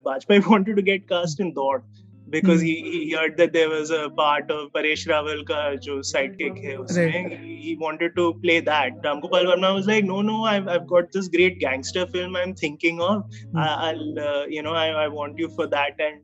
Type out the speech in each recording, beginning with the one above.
Bajpayee wanted to get cast in Dord because he heard that there was a part of Paresh Rawal ka jo sidekick hai usme. Right. He wanted to play that. Gopal Verma was like, no, I've got this great gangster film I'm thinking of. I want you for that. And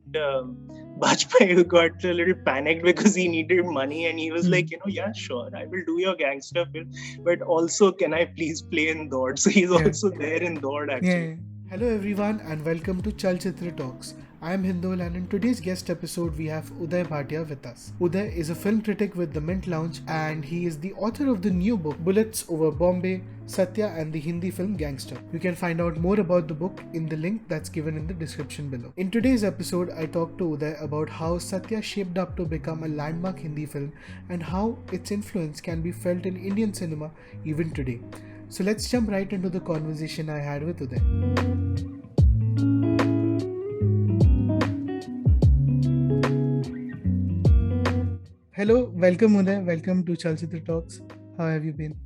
Bajpayee got a little panicked because he needed money, and he was like, yeah, sure, I will do your gangster film, but also can I please play in Dord? So he's also there in Dord actually. Yeah. Hello everyone and welcome to Chalchitra Talks. I am Hindol and in today's guest episode we have Uday Bhatia with us. Uday is a film critic with the Mint Lounge and he is the author of the new book Bullets Over Bombay, Satya and the Hindi Film Gangster. You can find out more about the book in the link that's given in the description below. In today's episode I talked to Uday about how Satya shaped up to become a landmark Hindi film and how its influence can be felt in Indian cinema even today. So let's jump right into the conversation I had with Uday. Hello, welcome Uday, welcome to Chalchitra Talks. How have you been?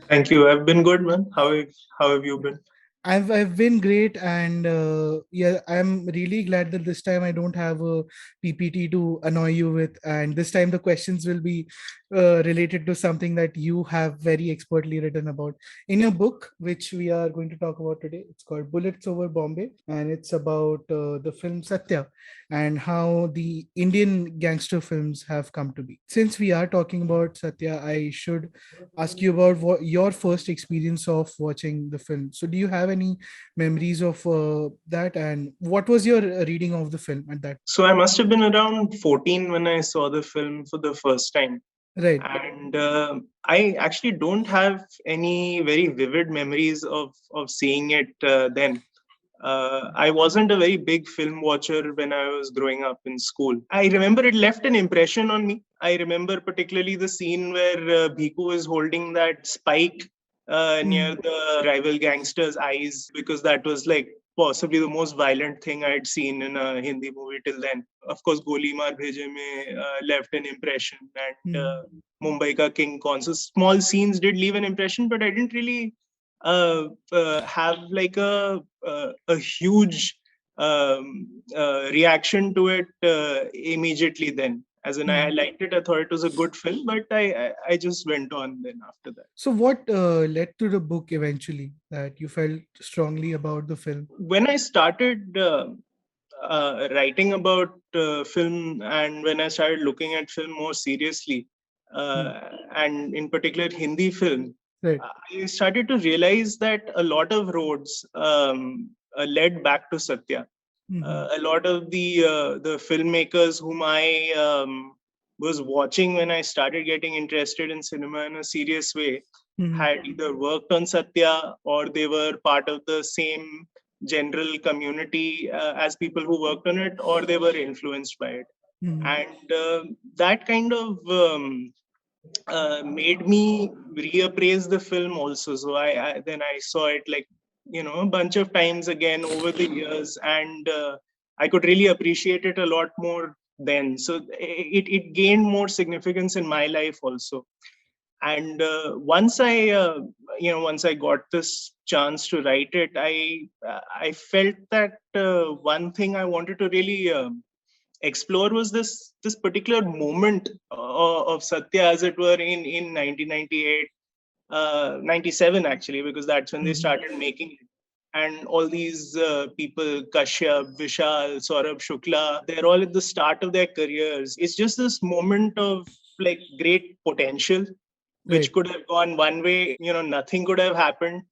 Thank you. I've been good, man. How have you been? I've been great, and I'm really glad that this time I don't have a PPT to annoy you with, and this time the questions will be related to something that you have very expertly written about in your book, which we are going to talk about today. It's called Bullets Over Bombay, and it's about the film Satya and how the Indian gangster films have come to be. Since we are talking about Satya, I should ask you about what your first experience of watching the film. So, do you have any memories of that, and what was your reading of the film at that? So I must have been around 14 when I saw the film for the first time. Right. And I actually don't have any very vivid memories of seeing it then. I wasn't a very big film watcher when I was growing up in school. I remember it left an impression on me. I remember particularly the scene where Bhiku is holding that spike near the rival gangster's eyes, because that was like possibly the most violent thing I'd seen in a Hindi movie till then. Of course, Goli Maar Bheje Mein left an impression, and Mumbai Ka King Khan. So small scenes did leave an impression, but I didn't really have like a huge reaction to it immediately then. As in, I liked it. I thought it was a good film, but I just went on then after that. So, what led to the book eventually that you felt strongly about the film? When I started writing about film, and when I started looking at film more seriously, and in particular Hindi film, Right. I started to realize that a lot of roads led back to Satya. A lot of the filmmakers whom I was watching when I started getting interested in cinema in a serious way had either worked on Satya or they were part of the same general community as people who worked on it, or they were influenced by it. And that kind of made me reappraise the film also. So I then I saw it like, a bunch of times again over the years, and I could really appreciate it a lot more then. So it gained more significance in my life also. And once I got this chance to write it, I felt that one thing I wanted to really explore was this particular moment of Satya, as it were, in 1998, 97 actually, because that's when they started making it. And all these people, Kashyap, Vishal, Saurabh Shukla, they're all at the start of their careers. It's just this moment of like great potential, which could have gone one way, nothing could have happened.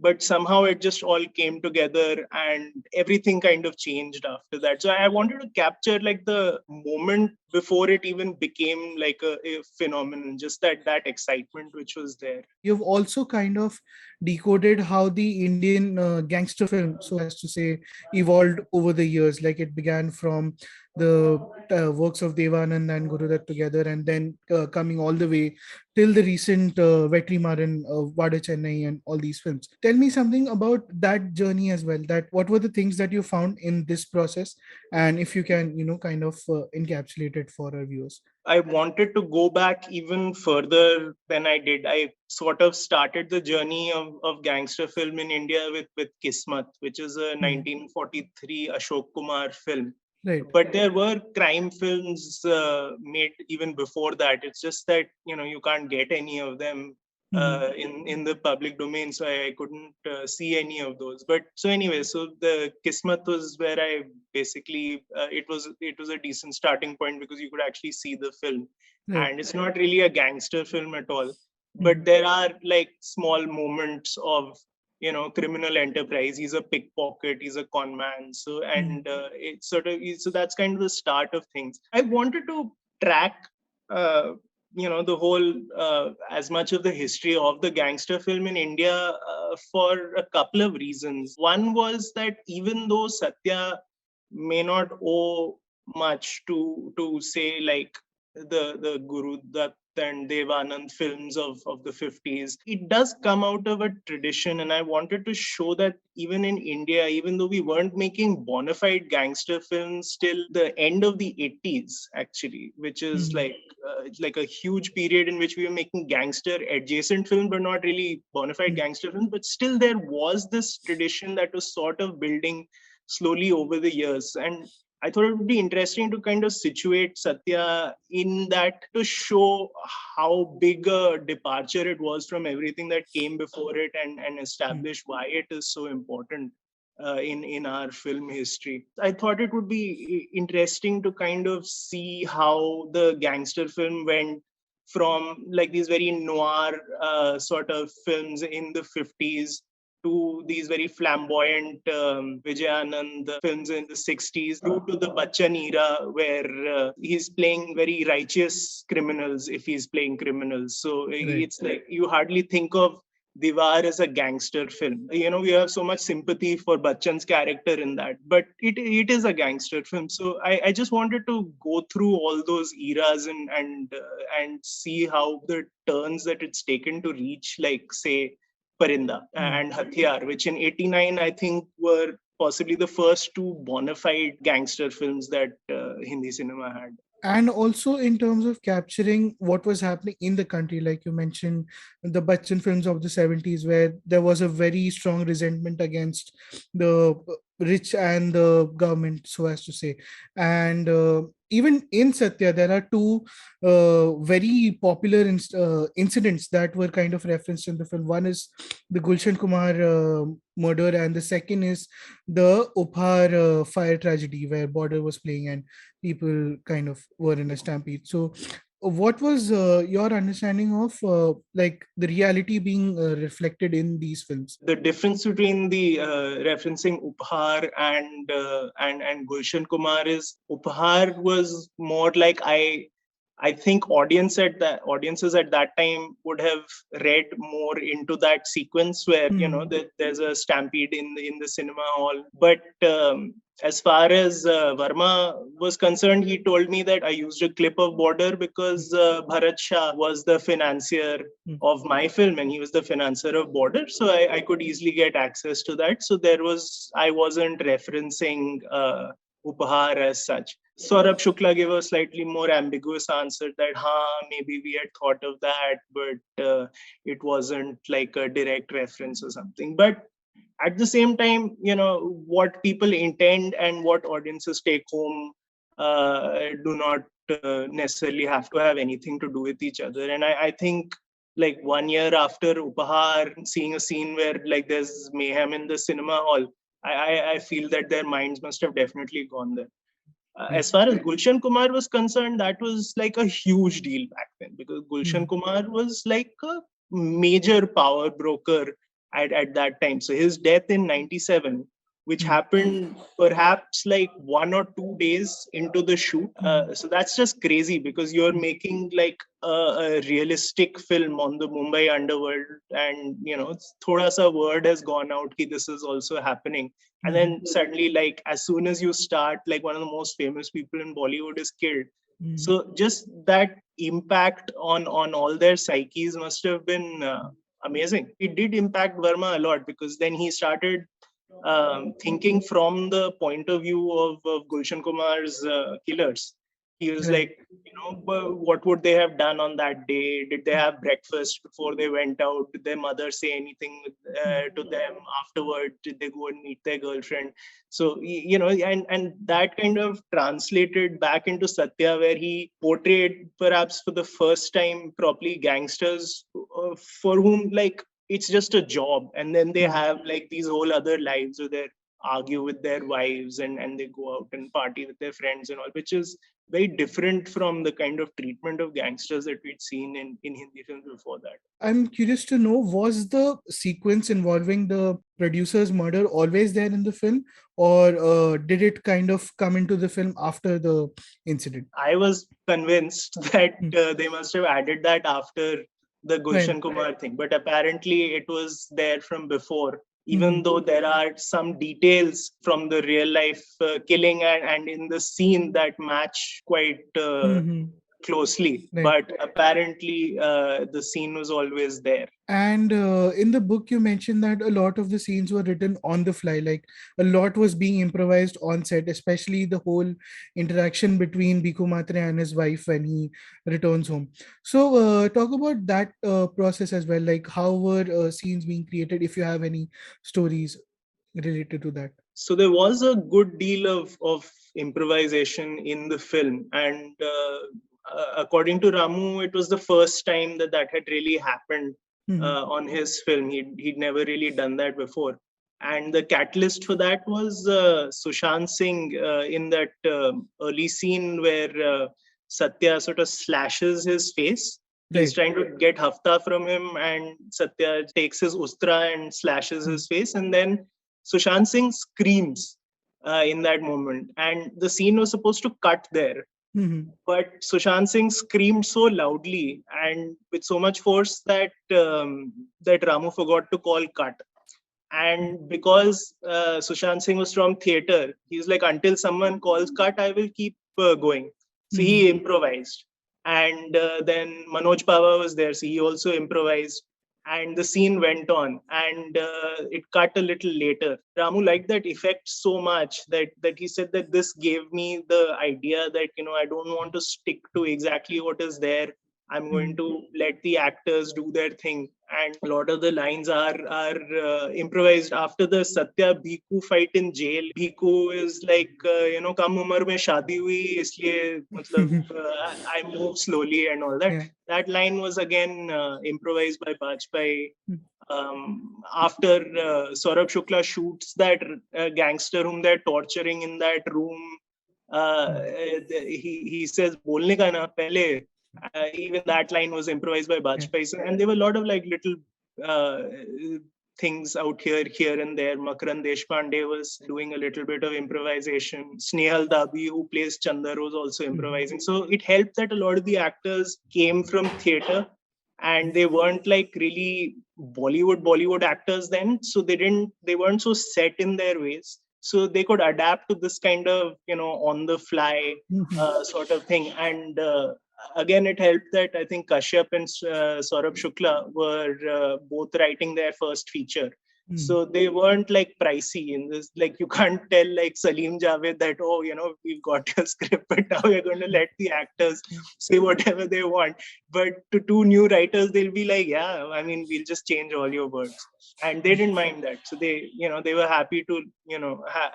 But somehow it just all came together and everything kind of changed after that. So I wanted to capture like the moment before it even became like a phenomenon, just that excitement which was there. You've also kind of decoded how the Indian gangster film, so as to say, evolved over the years. Like it began from the works of Devanand and Gurudutt together, and then coming all the way till the recent Vetrimaran, Vada Chennai, and all these films. Tell me something about that journey as well. That what were the things that you found in this process, and if you can, kind of encapsulate it for our viewers. I wanted to go back even further than I did. I sort of started the journey of gangster film in India with Kismat, which is a 1943 Ashok Kumar film. Right. But there were crime films made even before that. It's just that you can't get any of them in the public domain, so I couldn't see any of those. But so anyway, so the Kismat was where I basically it was a decent starting point because you could actually see the film, Right. and it's not really a gangster film at all. But there are like small moments of criminal enterprise. He's a pickpocket, he's a con man, so and it's sort of so that's kind of the start of things. I wanted to track the whole as much of the history of the gangster film in India for a couple of reasons. One was that even though Satya may not owe much to say like the Guru Dutt and Devanand films of the 50s. It does come out of a tradition, and I wanted to show that even in India, even though we weren't making bona fide gangster films till the end of the 80s, actually, which is like a huge period in which we were making gangster adjacent films, but not really bona fide gangster films. But still, there was this tradition that was sort of building slowly over the years. And I thought it would be interesting to kind of situate Satya in that to show how big a departure it was from everything that came before it and establish why it is so important in our film history. I thought it would be interesting to kind of see how the gangster film went from like these very noir sort of films in the 50s to these very flamboyant Vijayanand films in the 60s, through to the Bachchan era, where he's playing very righteous criminals if he's playing criminals. So it's like you hardly think of Diwar as a gangster film. We have so much sympathy for Bachchan's character in that, but it is a gangster film. So I just wanted to go through all those eras and see how the turns that it's taken to reach, like, say, Parinda and Hathiar, which in 89, I think, were possibly the first two bona fide gangster films that Hindi cinema had. And also in terms of capturing what was happening in the country, like you mentioned, the Bachchan films of the 70s, where there was a very strong resentment against the rich and the government, so as to say. And even in Satya, there are two very popular incidents that were kind of referenced in the film. One is the Gulshan Kumar murder, and the second is the Uphar fire tragedy, where Border was playing and people kind of were in a stampede. So what was your understanding of like the reality being reflected in these films? The difference between the referencing Uphar and Gulshan Kumar is Uphar was more like I think audiences at that time would have read more into that sequence where there's a stampede in the cinema hall. But as far as Verma was concerned, he told me that I used a clip of Border because Bharat Shah was the financier of my film and he was the financier of Border, so I could easily get access to that. So I wasn't referencing Upahar as such. Saurabh Shukla gave a slightly more ambiguous answer that, maybe we had thought of that, but it wasn't like a direct reference or something. But at the same time, what people intend and what audiences take home do not necessarily have to have anything to do with each other. And I think like 1 year after Upahar, seeing a scene where like there's mayhem in the cinema hall, I feel that their minds must have definitely gone there. As far as Gulshan Kumar was concerned, that was like a huge deal back then because Gulshan Kumar was like a major power broker at that time. So his death in 97 which happened perhaps like 1 or 2 days into the shoot. So that's just crazy because you're making like a realistic film on the Mumbai underworld, and thoda sa word has gone out ki this is also happening. And then suddenly, like as soon as you start, like one of the most famous people in Bollywood is killed. So just that impact on all their psyches must have been amazing. It did impact Verma a lot because then he started thinking from the point of view of Gulshan Kumar's killers. He was Right. like, what would they have done on that day? Did they have breakfast before they went out? Did their mother say anything to them afterward? Did they go and meet their girlfriend? So, and that kind of translated back into Satya, where he portrayed perhaps for the first time properly gangsters for whom like it's just a job, and then they have like these whole other lives where they argue with their wives and they go out and party with their friends and all, which is very different from the kind of treatment of gangsters that we'd seen in Hindi films before that. I'm curious to know, was the sequence involving the producer's murder always there in the film, or did it kind of come into the film after the incident? I was convinced that they must have added that after the Right. Gulshan Kumar thing, but apparently it was there from before. Even Mhm. though there are some details from the real life killing and in the scene that match quite Mhm. closely, Right. but apparently the scene was always there. And in the book, you mentioned that a lot of the scenes were written on the fly, like a lot was being improvised on set, especially the whole interaction between Bhiku Matre and his wife when he returns home. So, talk about that process as well. Like, how were scenes being created? If you have any stories related to that. So there was a good deal of improvisation in the film, and according to Ramu, it was the first time that had really happened Mhm. on his film. He'd never really done that before, and the catalyst for that was Sushant Singh in that early scene where Satya sort of slashes his face. He's Right. trying to get hafta from him, and Satya takes his ustra and slashes his face, and then Sushant Singh screams in that moment, and the scene was supposed to cut there. Mhm. But Sushant Singh screamed so loudly and with so much force that Ramu forgot to call cut. And because Sushant Singh was from theater, he was like, until someone calls cut, I will keep going. So Mhm. he improvised. And then Manoj Pava was there, so he also improvised. And the scene went on, and it cut a little later. Ramu liked that effect so much that he said that this gave me the idea that I don't want to stick to exactly what is there. I'm going Mhm. to let the actors do their thing, and a lot of the lines are improvised. After the Satya Bhiku fight in jail, Bhiku is like, kam umar mein shaadi hui, isliye matlab I move slowly and all that. Yeah. That line was again improvised by Bajpayee. After Saurabh Shukla shoots that gangster whom they're torturing in that room, he says bolne ka na pehle. Even that line was improvised by Yeah. Bajpayee. And there were a lot of like little uh, things out here and there. Makaran Deshpande was doing a little bit of improvisation. Snehal Dabi, who plays Chandar, was also improvising. So it helped that a lot of the actors came from theater, and they weren't like really Bollywood actors then. So they weren't so set in their ways. So they could adapt to this kind of, on the fly Mhm. sort of thing. And again, it helped that I think Kashyap and Saurabh Shukla were both writing their first feature. Mhm. So they weren't like pricey in this. Like you can't tell like Salim Javed that, oh, we've got your script, but now we're going to let the actors say whatever they want. But to two new writers, they'll be like, yeah, I mean, we'll just change all your words. And they didn't mind that. So they were happy to,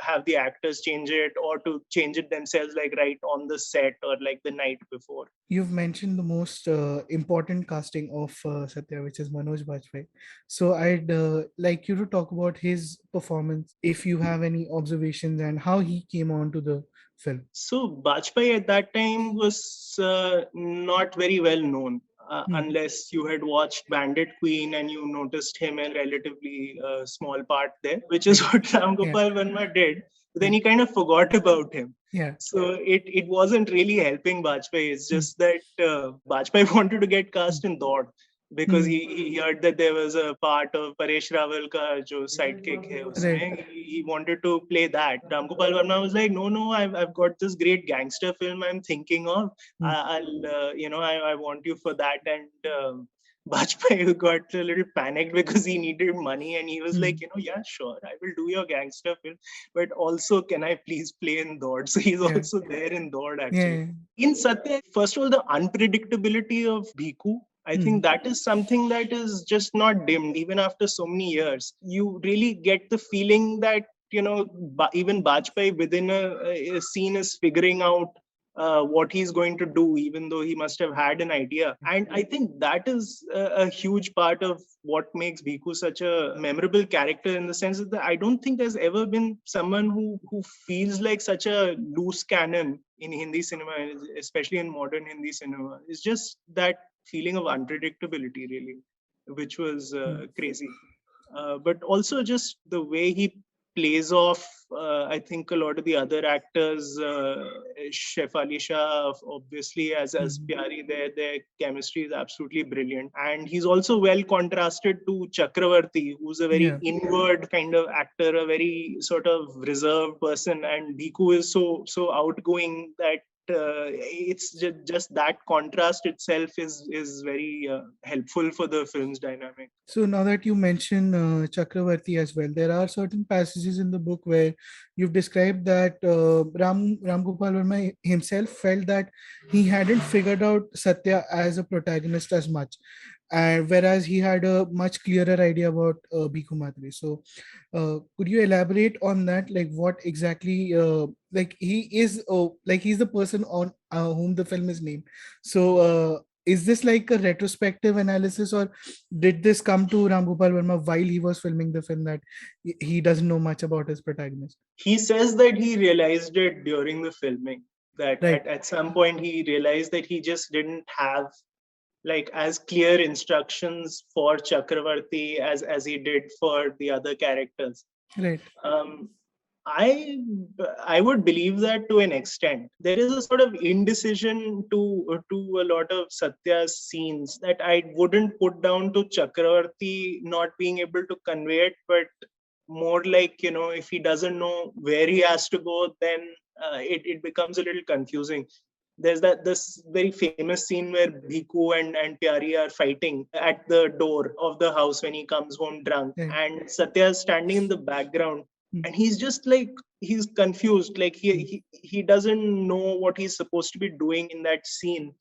have the actors change it or to change it themselves, like right on the set or like the night before. You've mentioned the most important casting of Satya, which is Manoj Bajpayee. So I'd like you to talk about his performance, if you have any observations, and how he came on to the film. So Bajpayee at that time was not very well known. unless you had watched Bandit Queen and you noticed him in relatively small part there, which is what Ram Gopal Verma did. Then he kind of forgot about him. Yeah. So it wasn't really helping Bajpayee. It's just that Bajpayee wanted to get cast in Dod because he heard that there was a part of Paresh Rawal ka jo sidekick hai usme. He wanted to play that. Ram Gopal Verma was like, no, I've got this great gangster film I'm thinking of. I want you for that. And Bajpayee got a little panicked because he needed money, and he was like, yeah, sure, I will do your gangster film, but also can I please play in Dod? So he's also there in Dod actually. In Satya, first of all, the unpredictability of Bhiku, I think that is something that is just not dimmed even after so many years. You really get the feeling that, even Bajpayee within a scene is figuring out what he's going to do, even though he must have had an idea. And I think that is a huge part of what makes Bhiku such a memorable character, in the sense that I don't think there's ever been someone who feels like such a loose cannon in Hindi cinema, especially in modern Hindi cinema. It's just that feeling of unpredictability, really, which was crazy. But also just the way he plays off, I think a lot of the other actors, Chef Ali Shah, obviously as Pyari, their chemistry is absolutely brilliant. And he's also well contrasted to Chakravarti, who's a very inward kind of actor, a very sort of reserved person. And Bhiku is so outgoing that it's just that contrast itself is very helpful for the film's dynamic. So now that you mention Chakravarti as well, there are certain passages in the book where you've described that Ram Gopal Verma himself felt that he hadn't figured out Satya as a protagonist as much, whereas he had a much clearer idea about Bhiku Matre. So could you elaborate on that? Like what exactly, like he is, like he's the person on whom the film is named. So is this like a retrospective analysis, or did this come to Ram Gopal Verma while he was filming the film that he doesn't know much about his protagonist? He says that he realized it during the filming, that at some point he realized that he just didn't have like as clear instructions for Chakravarti as he did for the other characters. Right. I would believe that to an extent. There is a sort of indecision to a lot of Satya's scenes that I wouldn't put down to Chakravarti not being able to convey it, but more like, if he doesn't know where he has to go, then it becomes a little confusing. There's this very famous scene where Bhiku and Pyari are fighting at the door of the house when he comes home drunk, and Satya is standing in the background. And he's just like, he's confused, like he doesn't know what he's supposed to be doing in that scene.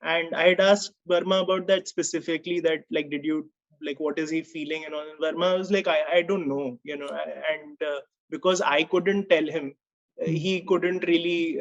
And I had asked Verma about that specifically, that like, did you, like, what is he feeling? And all. Verma was like, I don't know, and because I couldn't tell him, he couldn't really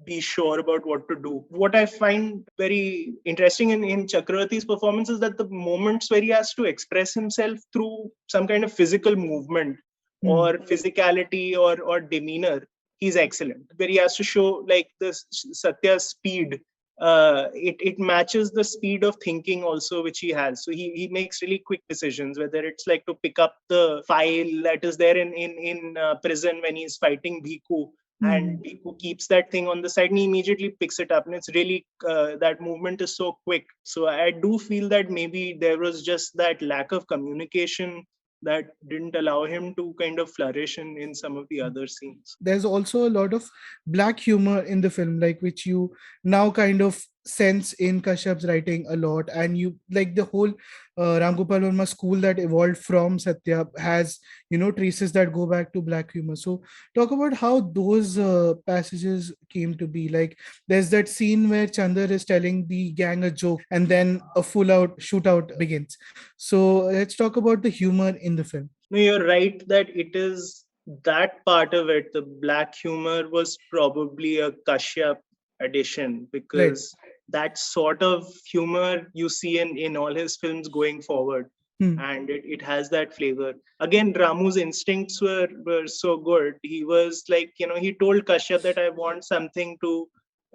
be sure about what to do. What I find very interesting in Chakravarti's performance is that the moments where he has to express himself through some kind of physical movement or physicality or demeanor, he's excellent. Where he has to show like the Satya's speed, it matches the speed of thinking also which he has. So he makes really quick decisions, whether it's like to pick up the file that is there in prison when he's fighting Bhiku, and Bhiku keeps that thing on the side and he immediately picks it up, and it's really that movement is so quick. So I do feel that maybe there was just that lack of communication that didn't allow him to kind of flourish in some of the other scenes. There's also a lot of black humor in the film, like which you now kind of sense in Kashyap's writing a lot, and you like the whole Ram Gopal Verma school that evolved from Satya has traces that go back to black humor. So talk about how those passages came to be. Like there's that scene where Chandar is telling the gang a joke and then a full out shootout begins. So let's talk about the humor in the film. No, you're right that it is that part of it. The black humor was probably a Kashyap addition, because that sort of humor you see in all his films going forward. And it has that flavor. Again, Ramu's instincts were so good. He was like, he told Kashyap that I want something to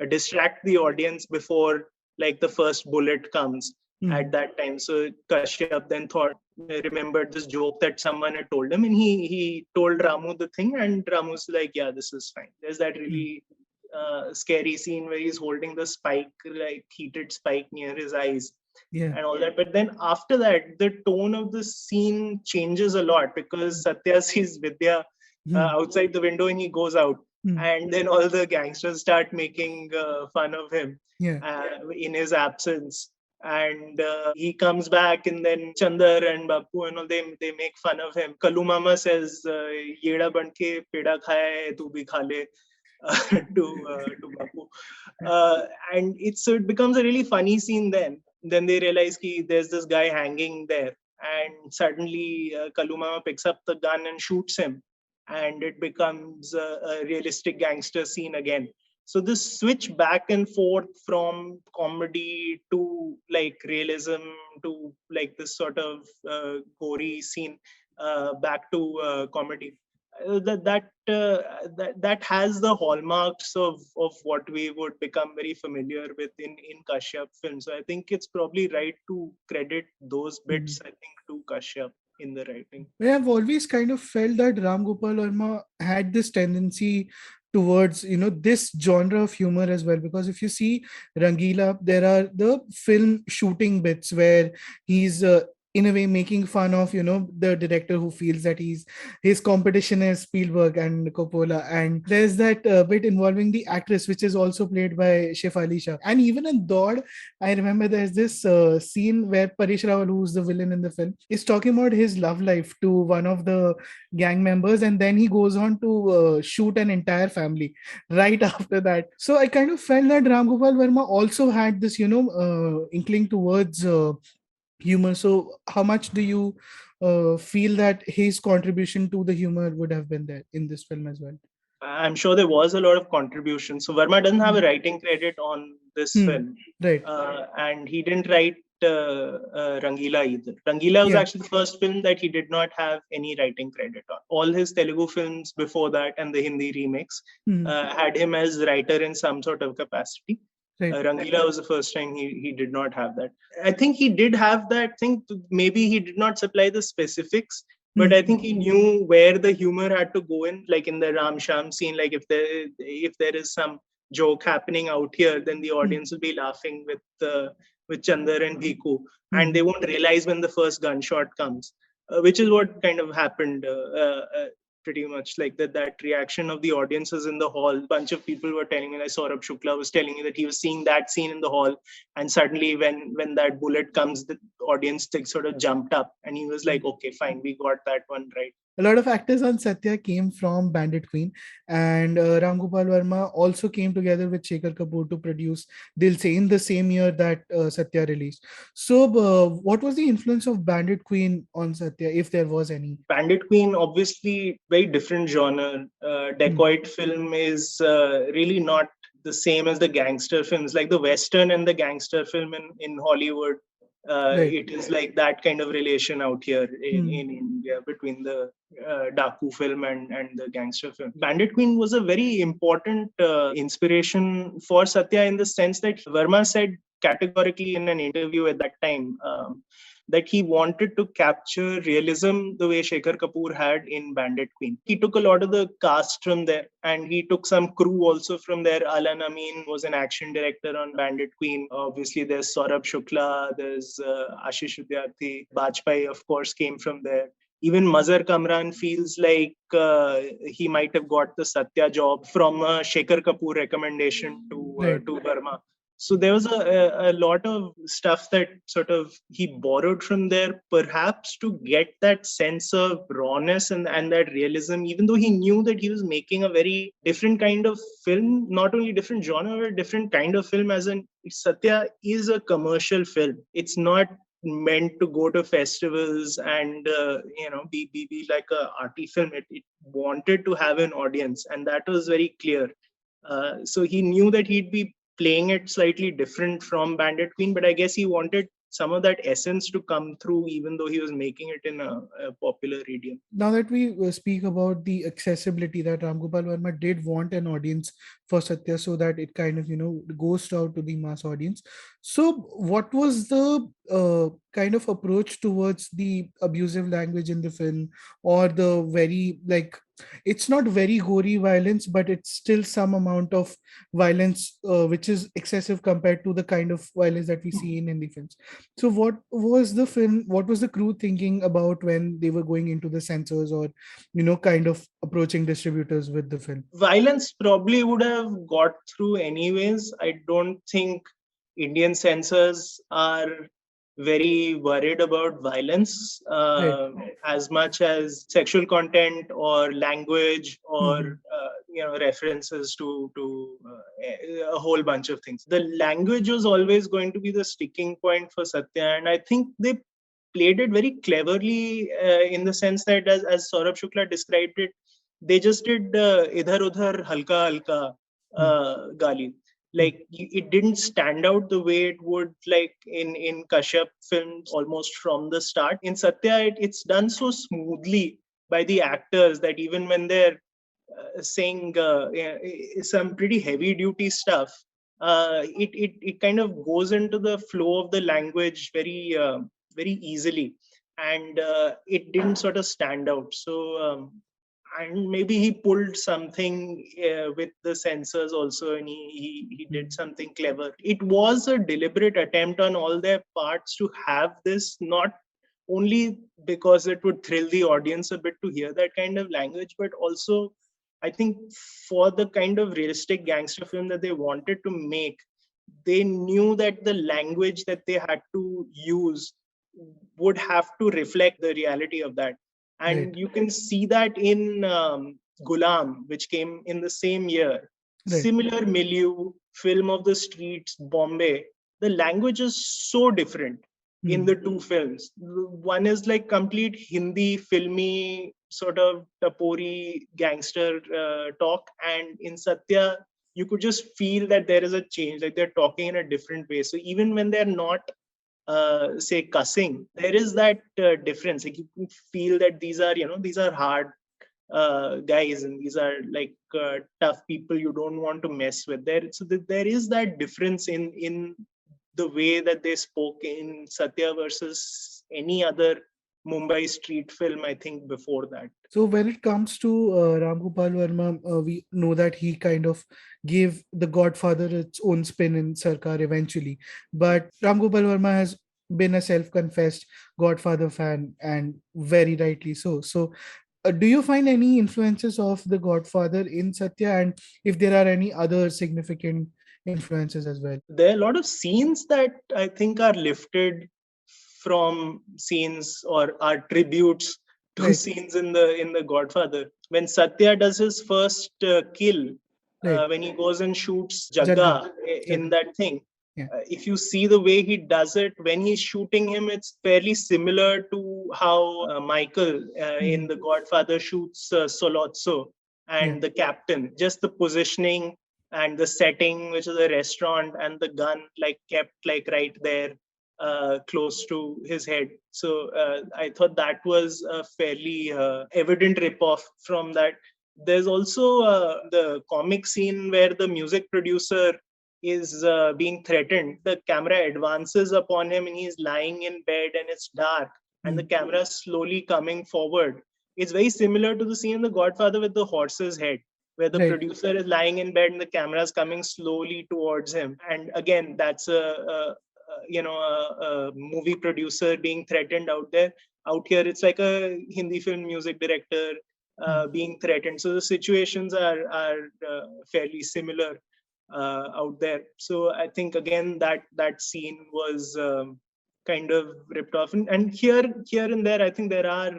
distract the audience before like the first bullet comes Hmm. at that time. So Kashyap then remembered this joke that someone had told him, and he told Ramu the thing, and Ramu's like, yeah, this is fine. There's that Hmm. really scary scene where he's holding the spike, like heated spike near his eyes Yeah. and all that. But then after that, the tone of the scene changes a lot because Satya sees Vidya Hmm. outside the window and he goes out. Hmm. And then all the gangsters start making fun of him Yeah. in his absence. And he comes back, and then Chandar and Bapu and all, they make fun of him. Kalu Mama says, "Yeda banke peda khaya hai, tu bhi kha le," to Bapu. And so it becomes a really funny scene then. Then they realize there's this guy hanging there, and suddenly Kaluma picks up the gun and shoots him, and it becomes a realistic gangster scene again. So this switch back and forth from comedy to like realism to like this sort of gory scene back to comedy, that has the hallmarks of what we would become very familiar with in Kashyap films. So I think it's probably right to credit those Hmm. bits, I think, to Kashyap in the writing. I've always kind of felt that Ram Gopal Verma had this tendency towards this genre of humor as well, because if you see Rangila, there are the film shooting bits where he's in a way making fun of the director who feels that his competition is Spielberg and Coppola, and there's that bit involving the actress which is also played by Shef Ali Shah. And even in Dod, I remember there's this scene where Paresh Rawal, who's the villain in the film, is talking about his love life to one of the gang members, and then he goes on to shoot an entire family right after that. So I kind of felt that Ram Gopal Verma also had this, inkling towards humor. So how much do you feel that his contribution to the humor would have been there in this film as well? I'm sure there was a lot of contribution. So Verma doesn't have a Hmm. writing credit on this Hmm. film, Right. and he didn't write Rangila either. Rangila was Yeah. actually the first film that he did not have any writing credit on. All his Telugu films before that and the Hindi remakes Hmm. had him as writer in some sort of capacity. Right. Rangila was the first time he did not have that. I think he did have that thing. Maybe he did not supply the specifics, but Hmm. I think he knew where the humor had to go in, like in the Ram Sham scene. Like if there is some joke happening out here, then the Hmm. audience will be laughing with Chandar and Bhiku, and Hmm. they won't realize when the first gunshot comes, which is what kind of happened. Pretty much like that reaction of the audiences in the hall. Bunch of people were telling me, like Saurabh Shukla was telling me that he was seeing that scene in the hall, and suddenly when that bullet comes, the audience sort of jumped up, and he was Hmm. like, okay, fine, we got that one right. A lot of actors on Satya came from Bandit Queen, and Ram Gopal Verma also came together with Shekhar Kapoor to produce Dil Se in the same year that Satya released. So, what was the influence of Bandit Queen on Satya, if there was any? Bandit Queen, obviously, very different genre. Hmm. Dacoit film is really not the same as the gangster films. Like the Western and the gangster film in Hollywood, Right. it is like that kind of relation out here Hmm. in India between the Daku film and the gangster film. Bandit Queen was a very important inspiration for Satya in the sense that Verma said categorically in an interview at that time. That he wanted to capture realism the way Shekhar Kapoor had in Bandit Queen. He took a lot of the cast from there, and he took some crew also from there. Alan Amin was an action director on Bandit Queen. Obviously, there's Saurabh Shukla, there's Ashish Vidyarthi. Bajpayee, of course, came from there. Even Mazhar Kamran feels like he might have got the Satya job from a Shekhar Kapoor recommendation Right. to Verma. So there was a lot of stuff that sort of he borrowed from there, perhaps to get that sense of rawness and that realism, even though he knew that he was making a very different kind of film, not only different genre, but a different kind of film, as in Satya is a commercial film. It's not meant to go to festivals and be like a arty film. It wanted to have an audience, and that was very clear. So he knew that he'd be playing it slightly different from Bandit Queen, but I guess he wanted some of that essence to come through, even though he was making it in a popular idiom. Now that we speak about the accessibility, that Ram Gopal Verma did want an audience for Satya, so that it kind of goes out to the mass audience. So what was the kind of approach towards the abusive language in the film, or the very, like, it's not very gory violence, but it's still some amount of violence which is excessive compared to the kind of violence that we see in Hindi films. So what was the crew thinking about when they were going into the censors, or kind of approaching distributors with the film? Violence probably would have got through anyways. I don't think Indian censors are very worried about violence Right. as much as sexual content or language or Mhm. references to a whole bunch of things. The language was always going to be the sticking point for Satya, and I think they played it very cleverly in the sense that, as Saurabh Shukla described it, they just did idhar udhar halka halka Mm. gali. Mm. Like it didn't stand out the way it would like in Kashyap films almost from the start. In Satya, it's done so smoothly by the actors that even when they're saying some pretty heavy duty stuff, it kind of goes into the flow of the language very easily, and it didn't sort of stand out. So and maybe he pulled something with the censors also, and he did something clever. It was a deliberate attempt on all their parts to have this, not only because it would thrill the audience a bit to hear that kind of language, but also I think for the kind of realistic gangster film that they wanted to make, they knew that the language that they had to use would have to reflect the reality of that. Right. And you can see that in Gulam, which came in the same year. Right. Similar milieu, film of the streets, Bombay. The language is so different in Mm. the two films. One is like complete Hindi, filmy, sort of tapori gangster talk. And in Satya, you could just feel that there is a change, like they're talking in a different way. So even when they're not say cussing, there is that difference. Like you can feel that these are hard guys, and these are like tough people you don't want to mess with. There is that difference in the way that they spoke in Satya versus any other Mumbai street film, I think, before that. So when it comes to Ram Gopal Verma, we know that he kind of gave The Godfather its own spin in Sarkar eventually. But Ram Gopal Verma has been a self-confessed Godfather fan, and very rightly so. So do you find any influences of The Godfather in Satya, and if there are any other significant influences as well? There are a lot of scenes that I think are lifted from scenes or are tributes to Right. scenes in the Godfather. When Satya does his first kill, Right. when he goes and shoots Jagga. Jagga in Jagga. that thing, Yeah. if you see the way he does it when he's shooting him, it's fairly similar to how Michael in Mhm. The Godfather shoots Solozzo Yeah. and the captain. Just the positioning and the setting, which is a restaurant, and the gun like kept like right there close to his head. So I thought that was a fairly evident ripoff from that. There's also the comic scene where the music producer is being threatened. The camera advances upon him and he's lying in bed and it's dark, and the Mm. camera is slowly coming forward. It's very similar to the scene in The Godfather with the horse's head, where the Right. producer is lying in bed and the camera is coming slowly towards him. And again, that's a movie producer being threatened out there. Out here, it's like a Hindi film music director Mm. being threatened. So the situations are fairly similar out there. So I think again that scene was kind of ripped off, and here and there I think there are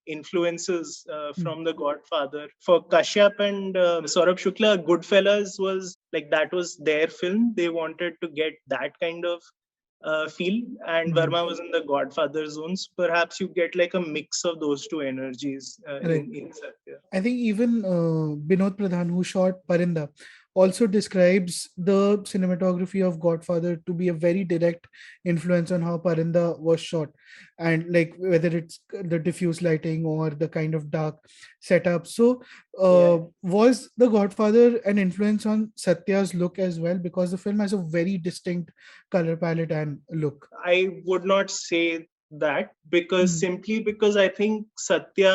influences Mm. from The Godfather. For Kashyap and Saurabh Shukla, Goodfellas was like, that was their film. They wanted to get that kind of feel, and Mhm. Verma was in the Godfather zones. Perhaps you get like a mix of those two energies Right. in Satya. I think even Binod Pradhan, who shot Parinda, also describes the cinematography of Godfather to be a very direct influence on how Parinda was shot, and like whether it's the diffuse lighting or the kind of dark setup. So, Yeah. was The Godfather an influence on Satya's look as well? Because the film has a very distinct color palette and look. I would not say that, because Mm, simply because I think Satya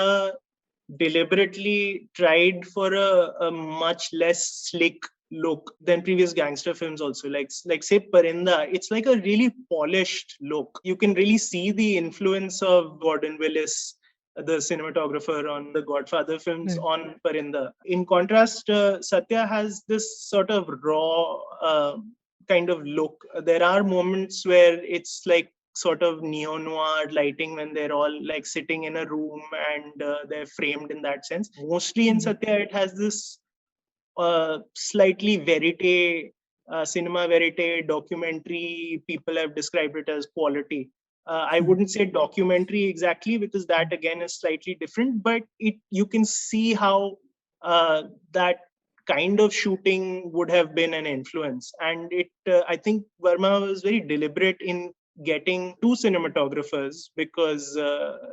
deliberately tried for a much less slick look than previous gangster films also, like say Parinda. It's like a really polished look. You can really see the influence of Gordon Willis, the cinematographer on the Godfather films, right. on Parinda. In contrast, Satya has this sort of raw kind of look. There are moments where it's like sort of neo noir lighting when they're all like sitting in a room and they're framed in that sense. Mostly in Mm, Satya, it has this slightly verite, cinema verite, documentary. People have described it as quality. I mm, wouldn't say documentary exactly, because that again is slightly different, but it you can see how that kind of shooting would have been an influence. And I think Verma was very deliberate in getting two cinematographers, because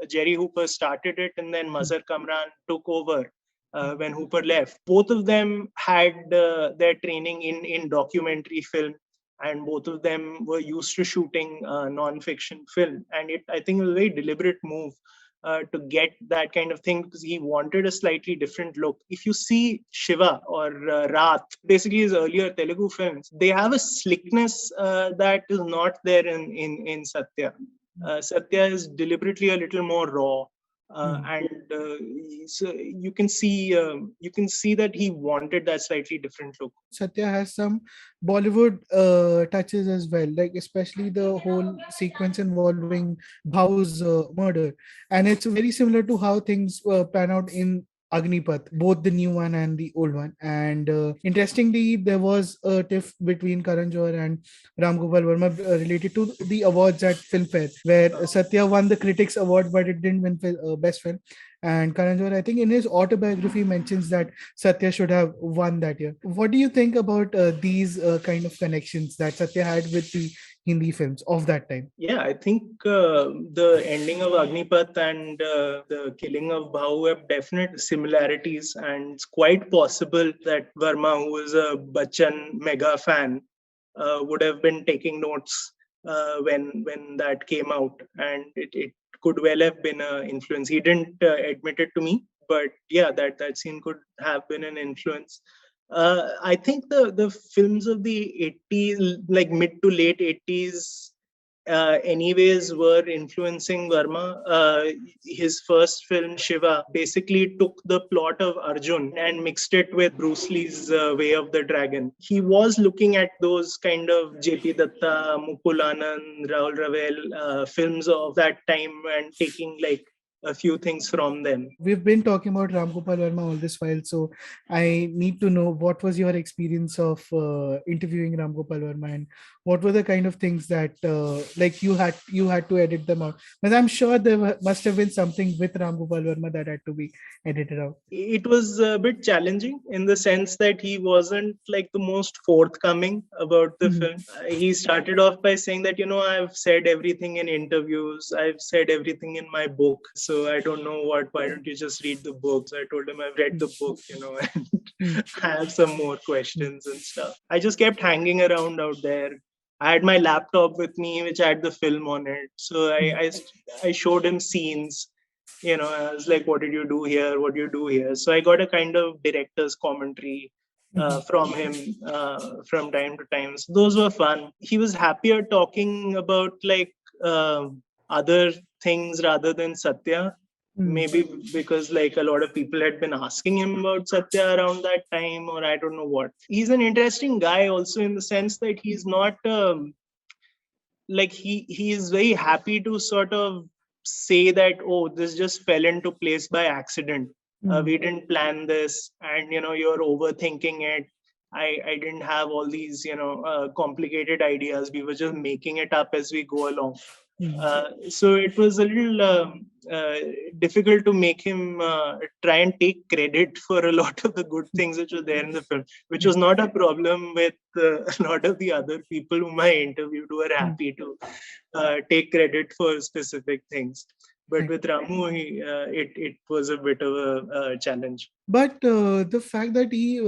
Jerry Hooper started it and then mm, Mazhar Kamran took over when Hooper left. Both of them had their training in documentary film, and both of them were used to shooting non-fiction film. And I think, it was a very deliberate move to get that kind of thing, because he wanted a slightly different look. If you see Shiva or Raat, basically his earlier Telugu films, they have a slickness that is not there in Satya. Satya is deliberately a little more raw, mm. and so you can see that he wanted that slightly different look. Satya has some Bollywood touches as well, like especially the whole sequence involving Bhau's murder, and it's very similar to how things pan out in Agnipath, both the new one and the old one. And interestingly, there was a tiff between Karan Johar and Ram Gopal Verma related to the awards at Filmfare, where Satya won the Critics Award, but it didn't win Best Film. And Karan Johar, I think in his autobiography, mentions that Satya should have won that year. What do you think about these kind of connections that Satya had with the Hindi films of that time? Yeah, I think the ending of Agnipath and the killing of Bhau have definite similarities, and it's quite possible that Verma, who is a Bachchan mega fan, would have been taking notes when that came out, and it could well have been an influence. He didn't admit it to me, but yeah, that scene could have been an influence. I think the films of the 80s, like mid to late 80s, anyways, were influencing Verma. His first film, Shiva, basically took the plot of Arjun and mixed it with Bruce Lee's Way of the Dragon. He was looking at those kind of J.P. Datta, Mukul Anand, Rahul Ravel films of that time and taking like a few things from them. We've been talking about Ram Gopal Verma all this while, so I need to know what was your experience of interviewing Ram Gopal Verma, and what were the kind of things that like you had to edit them out. But I'm sure there must have been something with Ram Gopal Verma that had to be edited out. It was a bit challenging in the sense that he wasn't like the most forthcoming about the Mhm. film. He started off by saying that, I've said everything in interviews, I've said everything in my book, so I don't know why don't you just read the book? So I told him I've read the book, and Mm, I have some more mm, questions and stuff. I just kept hanging around out there. I had my laptop with me, which had the film on it. So mm, I showed him scenes. I was like, what did you do here? What do you do here? So I got a kind of director's commentary mhm, from him from time to time. So those were fun. He was happier talking about like other things rather than Satya. mm. Maybe because like a lot of people had been asking him about Satya around that time, or I don't know what. He's an interesting guy also in the sense that he's not like he is very happy to sort of say that, oh, this just fell into place by accident. Mm. We didn't plan this, and you're overthinking it. I didn't have all these complicated ideas. We were just making it up as we go along. So it was a little difficult to make him try and take credit for a lot of the good things which were there in the film, which was not a problem with a lot of the other people whom I interviewed who were happy to take credit for specific things. But with Ramu, it was a bit of a challenge. But the fact that he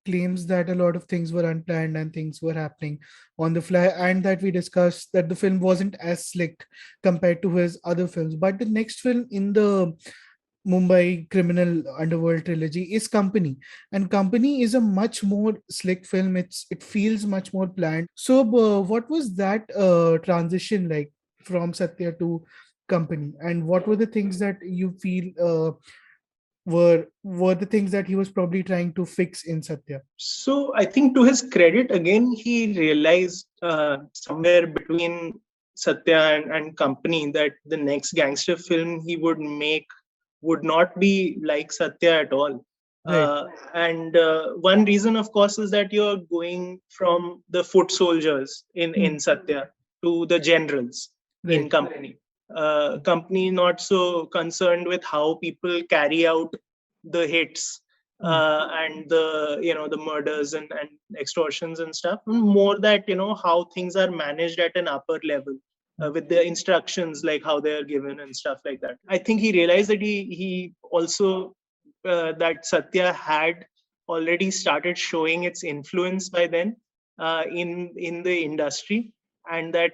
claims that a lot of things were unplanned and things were happening on the fly, and that we discussed that the film wasn't as slick compared to his other films. But the next film in the Mumbai criminal underworld trilogy is Company, and Company is a much more slick film. It feels much more planned. So, what was that transition like from Satya to Company, and what were the things that you feel were the things that he was probably trying to fix in Satya? So I think to his credit, again, he realized somewhere between Satya and company that the next gangster film he would make would not be like Satya at all. Right. And one reason, of course, is that you're going from the foot soldiers in Satya to the generals in Right. company. Company not so concerned with how people carry out the hits and the murders and extortions and stuff, more that how things are managed at an upper level with the instructions, like how they are given and stuff like that. I think he realized that he also that Satya had already started showing its influence by then in the industry, and that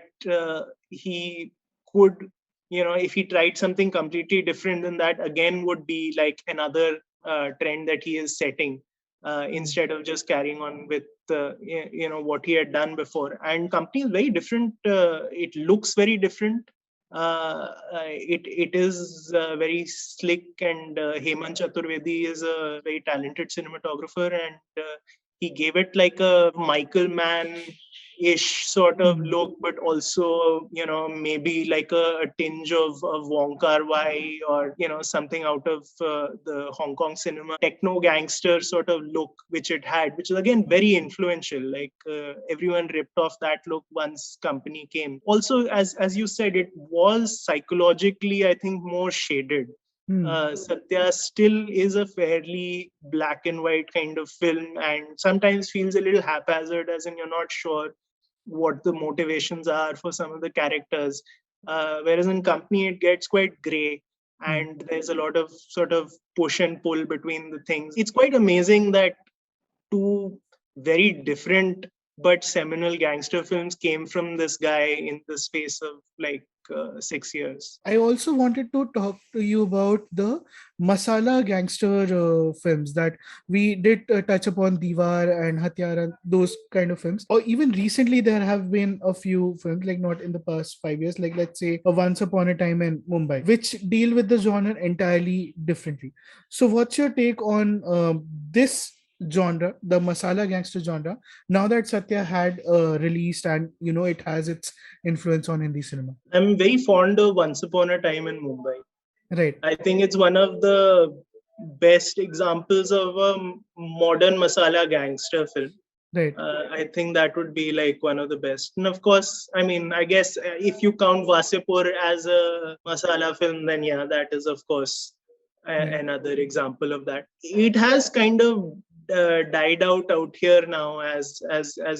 he could, if he tried something completely different, then that again would be like another trend that he is setting, instead of just carrying on with what he had done before. And company is very different. It looks very different. It is very slick, and Hemant Chaturvedi is a very talented cinematographer, and he gave it like a Michael Mann ish sort of look, but also maybe like a tinge of Wong Kar-wai, or something out of the Hong Kong cinema techno gangster sort of look which it had, which is again very influential. Like everyone ripped off that look once company came. Also, as you said, it was psychologically, I think, more shaded. Satya still is a fairly black and white kind of film, and sometimes feels a little haphazard, as in you're not sure what the motivations are for some of the characters. Whereas in company, it gets quite gray, and there's a lot of sort of push and pull between the things. It's quite amazing that two very different but seminal gangster films came from this guy in the space of like 6 years. I also wanted to talk to you about the Masala gangster films that we did touch upon, Diwar and Hatyar and those kind of films. Or even recently, there have been a few films, like not in the past 5 years, like let's say a Once Upon a Time in Mumbai, which deal with the genre entirely differently. So, what's your take on this genre, the Masala gangster genre, now that Satya had released and it has its influence on Hindi cinema? I'm very fond of Once Upon a Time in Mumbai. Right. I think it's one of the best examples of a modern masala gangster film. Right. I think that would be like one of the best. And of course, I mean, I guess if you count Vasipur as a masala film, then yeah, that is of course another example of that. It has kind of died out here now, as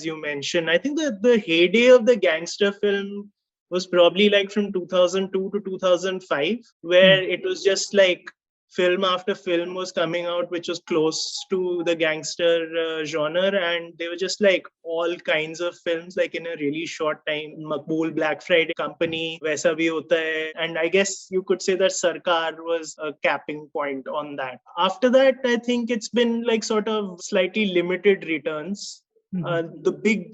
you mentioned. I think that the heyday of the gangster film was probably like from 2002 to 2005, where it was just like film after film was coming out which was close to the gangster genre, and they were just like all kinds of films like in a really short time. Makbul, Black Friday, Company, Waisa Bhi Hota Hai, and I guess you could say that Sarkar was a capping point on that. After that, I think it's been like sort of slightly limited returns. The big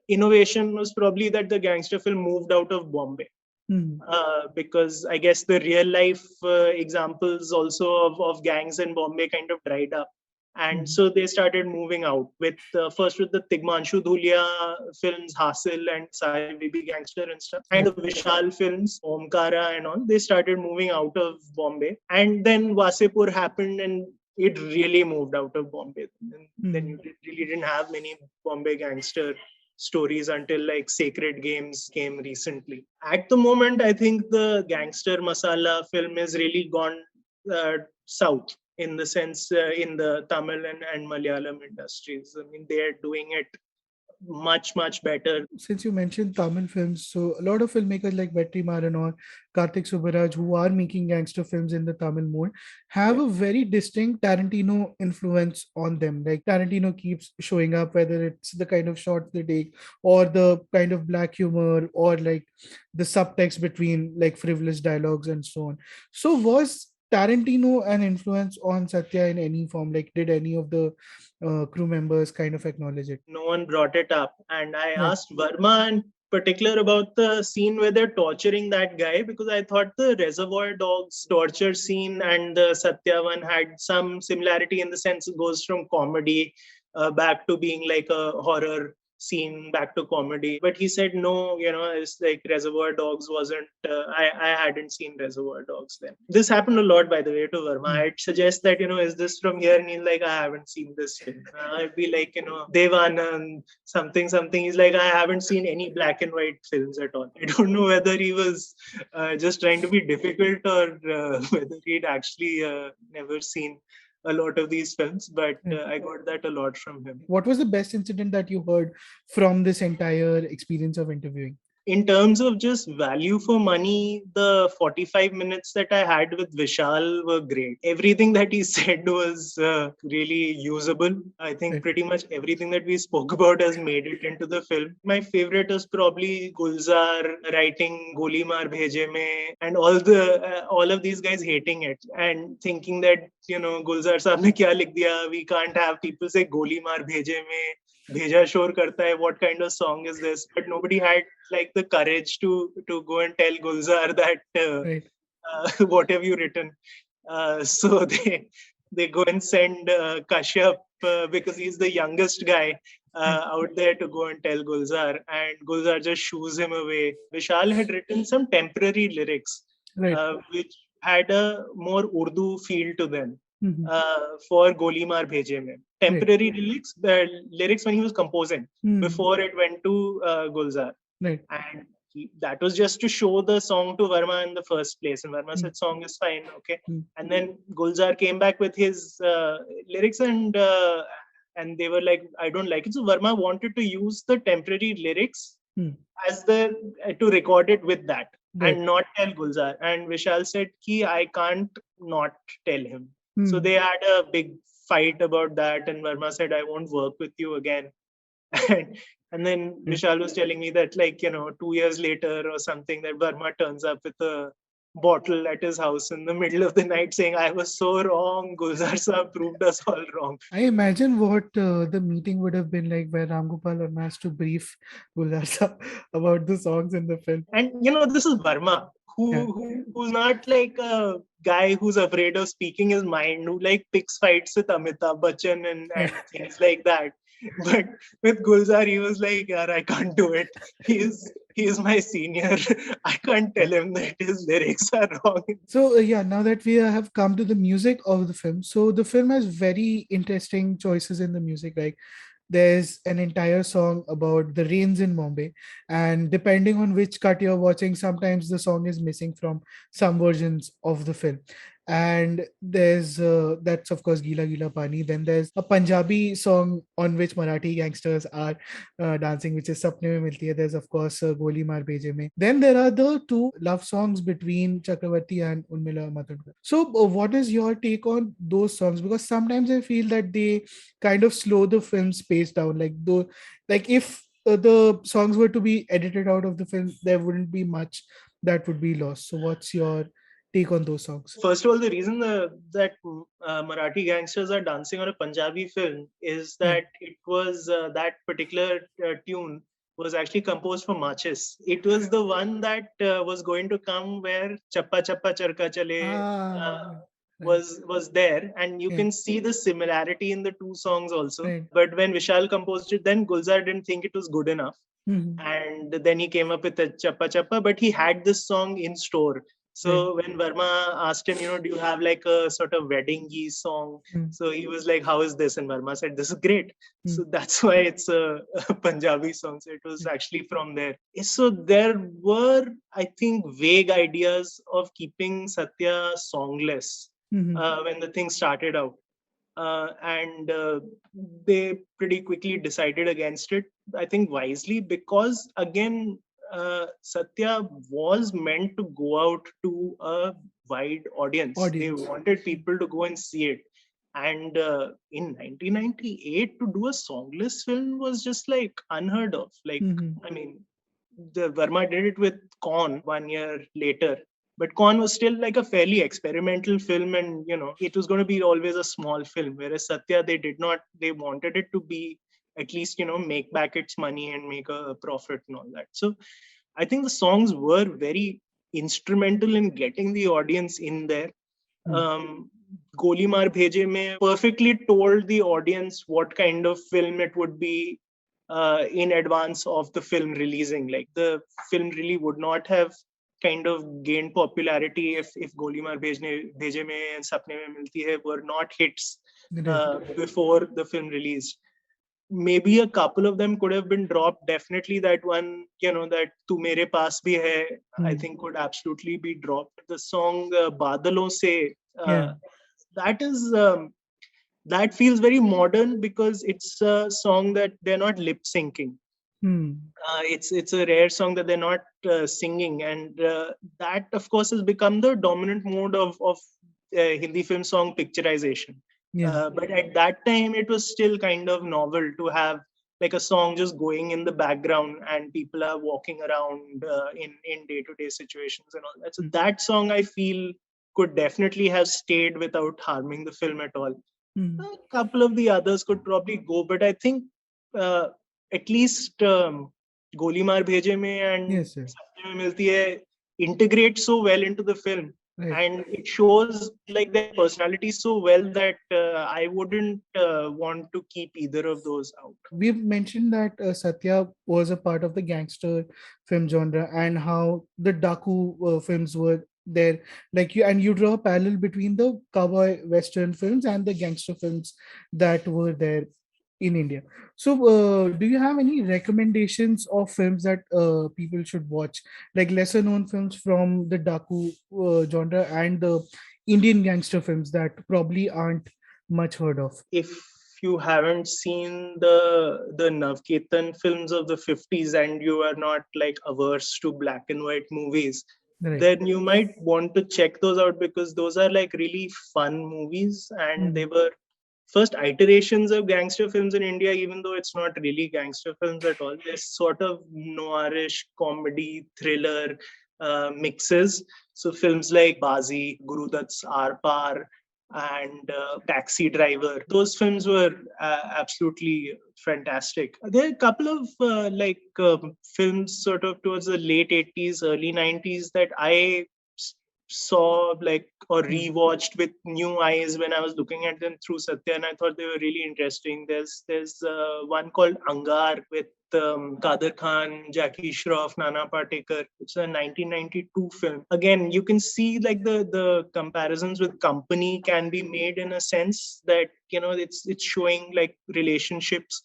innovation was probably that the gangster film moved out of Bombay. Because I guess the real life examples also of gangs in Bombay kind of dried up. And so they started moving out with first with the Tigmanshu Dhulia films, Hasil and Sare Baby Gangster and stuff, and the Vishal films, Omkara and all. They started moving out of Bombay. And then Wasipur happened, and it really moved out of Bombay. And then you really didn't have many Bombay gangster stories until like Sacred Games came recently. At the moment, I think the gangster masala film has really gone south in the sense in the Tamil and Malayalam industries. I mean, they are doing it much better. Since you mentioned Tamil films, so a lot of filmmakers like Vetrimaran or Karthik Subbaraj, who are making gangster films in the Tamil mode, have a very distinct Tarantino influence on them. Like Tarantino keeps showing up, whether it's the kind of shots they take, or the kind of black humor, or like the subtext between like frivolous dialogues and so on. So was Tarantino an influence on Satya in any form? Like, did any of the crew members kind of acknowledge it? No one brought it up. And I Right. asked Verma in particular about the scene where they're torturing that guy because I thought the Reservoir Dogs torture scene and the Satya one had some similarity in the sense it goes from comedy back to being like a horror scene back to comedy. But he said no, it's like Reservoir Dogs wasn't. I hadn't seen Reservoir Dogs then. This happened a lot, by the way, to Verma. I'd suggest that is this from here, and he's like, I haven't seen this film. I'd be like, Devanand something. He's like, I haven't seen any black and white films at all. I don't know whether he was just trying to be difficult or whether he'd actually never seen a lot of these films, but I got that a lot from him. What was the best incident that you heard from this entire experience of interviewing? In terms of just value for money, the 45 minutes that I had with Vishal were great. Everything that he said was really usable. I think pretty much everything that we spoke about has made it into the film. My favorite is probably Gulzar writing Goli Maar Bheje Mein and all of these guys hating it and thinking that, Gulzar Saab ne kya likh diya? We can't have people say Goli Maar Bheje Mein. Bheja Shor karta hai, what kind of song is this? But nobody had like the courage to go and tell Gulzar that what have you written? So they go and send Kashyap because he's the youngest guy out there to go and tell Gulzar, and Gulzar just shoos him away. Vishal had written some temporary lyrics which had a more Urdu feel to them. For Goli Maar Bheje Mein. Temporary lyrics when he was composing before it went to Gulzar. And that was just to show the song to Verma in the first place. And Verma said, song is fine, okay. And then Gulzar came back with his lyrics and they were like, I don't like it. So Verma wanted to use the temporary lyrics as to record it with that and not tell Gulzar. And Vishal said, I can't not tell him. So they had a big fight about that, and Verma said, I won't work with you again. And then Vishal was telling me that 2 years later or something, that Verma turns up with a bottle at his house in the middle of the night saying, I was so wrong, Gulzar Saab proved us all wrong. I imagine what the meeting would have been like where Ram Gopal Verma has to brief Gulzar Saab about the songs in the film. And this is Verma, who's not like a guy who's afraid of speaking his mind, who like picks fights with Amitabh Bachchan and things like that. But with Gulzar, he was like, "Yaar, I can't do it. He is my senior. I can't tell him that his lyrics are wrong." So now that we have come to the music of the film, so the film has very interesting choices in the music. Like there's an entire song about the rains in Bombay, and depending on which cut you're watching, sometimes the song is missing from some versions of the film. And there's that's of course Gila Gila Pani. Then there's a Punjabi song on which Marathi gangsters are dancing, which is Sapne Mein Milti Hai. There's of course Goli Maar Bheje Mein. Then there are the two love songs between Chakravarti and Urmila Matondkar. So what is your take on those songs? Because sometimes I feel that they kind of slow the film's pace down. Like if the songs were to be edited out of the film, there wouldn't be much that would be lost. So what's your take on those songs? First of all, the reason that Marathi gangsters are dancing on a Punjabi film is that it was that particular tune was actually composed for Machis. It was the one that was going to come where Chappa Chappa Charka Chale was there, and you can see the similarity in the two songs also. But when Vishal composed it, then Gulzar didn't think it was good enough. And then he came up with the Chappa Chappa, but he had this song in store So when Verma asked him, do you have like a sort of wedding-y song? So he was like, how is this? And Verma said, this is great. So that's why it's a Punjabi song. So it was actually from there. So there were, I think, vague ideas of keeping Satya songless when the thing started out. And they pretty quickly decided against it, I think wisely, because again, Satya was meant to go out to a wide audience. They wanted people to go and see it. And in 1998, to do a songless film was just like unheard of. Like, I mean, the Verma did it with Con 1 year later. But Con was still like a fairly experimental film, and it was going to be always a small film. Whereas Satya, they wanted it to be at least make back its money and make a profit and all that. So I think the songs were very instrumental in getting the audience in there. Goli Maar Bheje Mein perfectly told the audience what kind of film it would be in advance of the film releasing. Like the film really would not have kind of gained popularity if Goli Maar Bheje Mein and Sapne Mein Milti Hai were not hits before the film released. Maybe a couple of them could have been dropped. Definitely that one, that Tu Mere Paas Bhi Hai, I think could absolutely be dropped. The song Badalon Se, that is that feels very modern because it's a song that they're not lip syncing. It's a rare song that they're not singing, and that of course has become the dominant mode of Hindi film song picturization. But at that time, it was still kind of novel to have like a song just going in the background and people are walking around in day-to-day situations and all that. So that song, I feel, could definitely have stayed without harming the film at all. A couple of the others could probably go, but I think at least Goli Maar Bheje Mein and Sapne Mein Milti Hai integrate so well into the film. And it shows like their personality so well that I wouldn't want to keep either of those out. We've mentioned that Satya was a part of the gangster film genre and how the Daku films were there. Like you draw a parallel between the cowboy western films and the gangster films that were there in India. So, do you have any recommendations of films that people should watch, like lesser known films from the Daku genre and the Indian gangster films that probably aren't much heard of? If you haven't seen the Navketan films of the 50s and you are not like averse to black and white movies, then you might want to check those out because those are like really fun movies, and they were first iterations of gangster films in India, even though it's not really gangster films at all. There's sort of noirish comedy, thriller mixes. So films like Bazi, Guru Dutt's Aar Paar, and Taxi Driver. Those films were absolutely fantastic. There are a couple of films sort of towards the late 80s, early 90s that I saw like or rewatched with new eyes when I was looking at them through Satya, and I thought they were really interesting. There's one called Angar with Kader Khan, Jackie Shroff, Nana Patekar. It's a 1992 film. Again, you can see like the comparisons with Company can be made in a sense that it's showing like relationships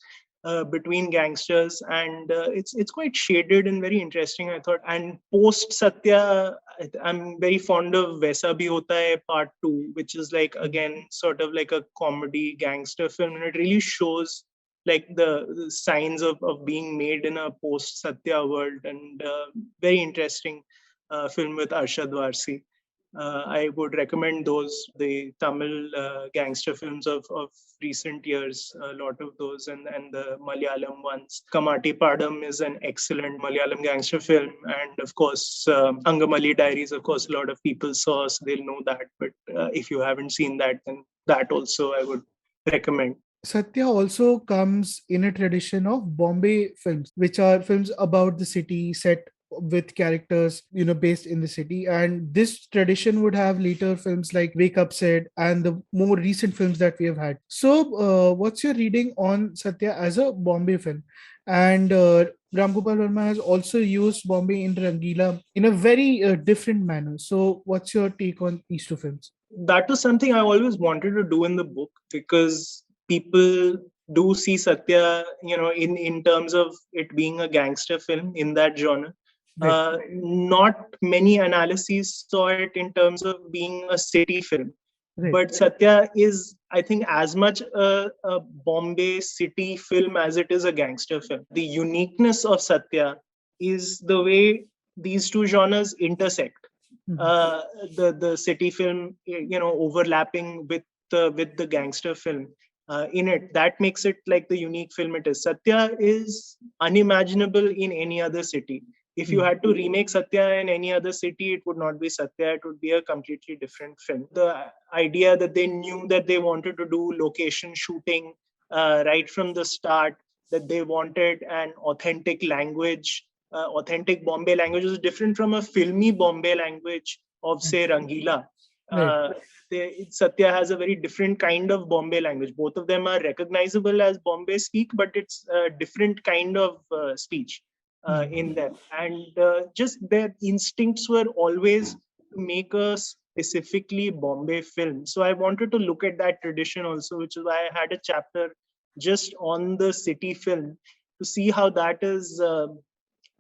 between gangsters, and it's quite shaded and very interesting, I thought. And post Satya, I'm very fond of Vaisa Bhi Hota Hai Part 2, which is like again sort of like a comedy gangster film, and it really shows like the signs of being made in a post Satya world, and very interesting film with Arshad Warsi. I would recommend those, the Tamil gangster films of recent years, a lot of those, and the Malayalam ones. Kamati Padam is an excellent Malayalam gangster film. And of course, Angamali Diaries, of course, a lot of people saw, so they'll know that. But if you haven't seen that, then that also I would recommend. Satya also comes in a tradition of Bombay films, which are films about the city set with characters, based in the city. And this tradition would have later films like Wake Up Said and the more recent films that we have had. So, what's your reading on Satya as a Bombay film? And Ram Gopal Verma has also used Bombay in Rangila in a very different manner. So, what's your take on these two films? That was something I always wanted to do in the book, because people do see Satya, in terms of it being a gangster film in that genre. Right. Not many analyses saw it in terms of being a city film. Right. But Satya is, I think, as much a Bombay city film as it is a gangster film. The uniqueness of Satya is the way these two genres intersect. Mhm. uh, the city film, overlapping with the gangster film in it. That makes it like the unique film it is. Satya is unimaginable in any other city. If you had to remake Satya in any other city, it would not be Satya. It would be a completely different film. The idea that they knew that they wanted to do location shooting right from the start, that they wanted an authentic language, authentic Bombay language is different from a filmy Bombay language of, say, Rangila. Right. Satya has a very different kind of Bombay language. Both of them are recognizable as Bombay speak, but it's a different kind of speech in them. And just their instincts were always to make a specifically Bombay film. So I wanted to look at that tradition also, which is why I had a chapter just on the city film to see how that is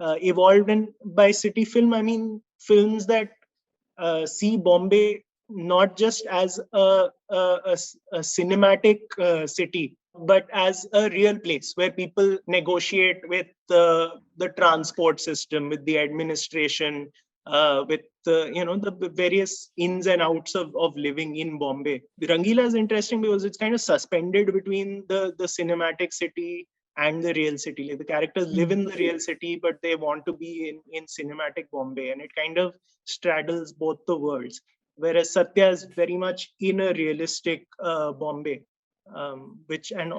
evolved. And by city film, I mean films that see Bombay not just as a cinematic city, but as a real place where people negotiate with the transport system, with the administration, with the various ins and outs of living in Bombay. Rangila is interesting because it's kind of suspended between the cinematic city and the real city. Like the characters live in the real city, but they want to be in cinematic Bombay, and it kind of straddles both the worlds. Whereas Satya is very much in a realistic Bombay, which and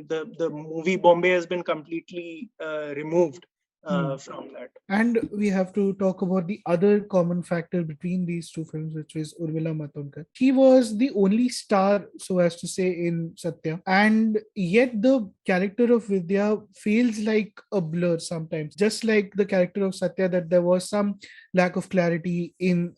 the movie Bombay has been completely removed from that. And we have to talk about the other common factor between these two films, which is Urmila Matondkar. She was the only star, so as to say, in Satya. And yet the character of Vidya feels like a blur sometimes. Just like the character of Satya, that there was some lack of clarity in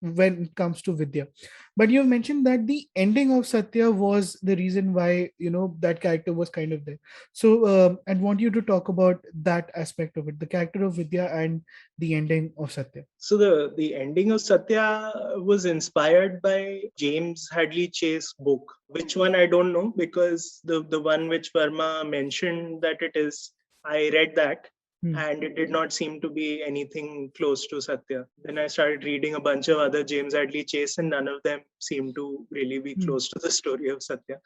when it comes to Vidya. But you have mentioned that the ending of Satya was the reason why, that character was kind of there. So I want you to talk about that aspect of it, the character of Vidya and the ending of Satya. So the ending of Satya was inspired by James Hadley Chase's book. Which one I don't know, because the one which Verma mentioned that it is, I read that, and it did not seem to be anything close to Satya. Then I started reading a bunch of other James Hadley Chase, and none of them seemed to really be close to the story of Satya.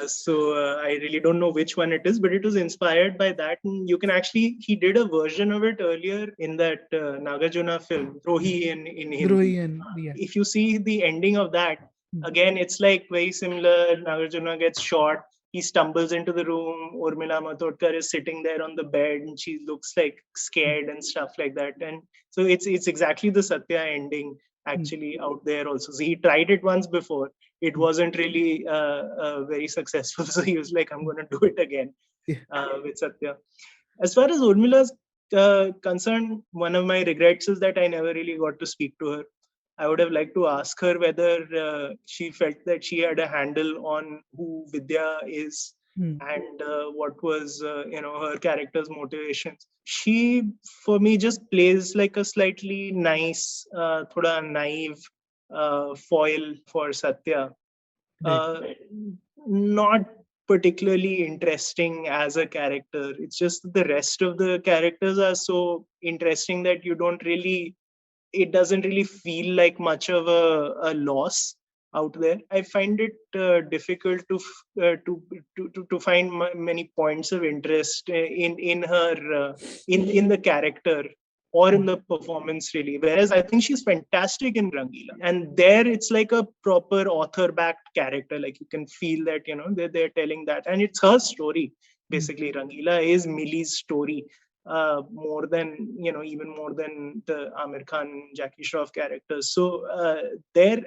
So I really don't know which one it is, but it was inspired by that. And you can actually, he did a version of it earlier in that Nagarjuna film, Drohi in Hindi. Drohi and yeah. If you see the ending of that, again, it's like very similar. Nagarjuna gets shot. He stumbles into the room. Urmila Matondkar is sitting there on the bed, and she looks like scared and stuff like that. And so it's exactly the Satya ending actually out there also. So he tried it once before. It wasn't really very successful. So he was like, I'm going to do it again with Satya. As far as Urmila's concerned, one of my regrets is that I never really got to speak to her. I would have liked to ask her whether she felt that she had a handle on who Vidya is and what was her character's motivations. She, for me, just plays like a slightly nice, thoda naive foil for Satya. Not particularly interesting as a character. It's just that the rest of the characters are so interesting that you don't really, it doesn't really feel like much of a loss out there. I find it difficult to find many points of interest in her in the character or in the performance really. Whereas I think she's fantastic in Rangila, and there it's like a proper author-backed character. Like you can feel that they're telling that, and it's her story basically. Rangila is Millie's story more than even more than the Amir Khan, Jackie Shroff characters. So there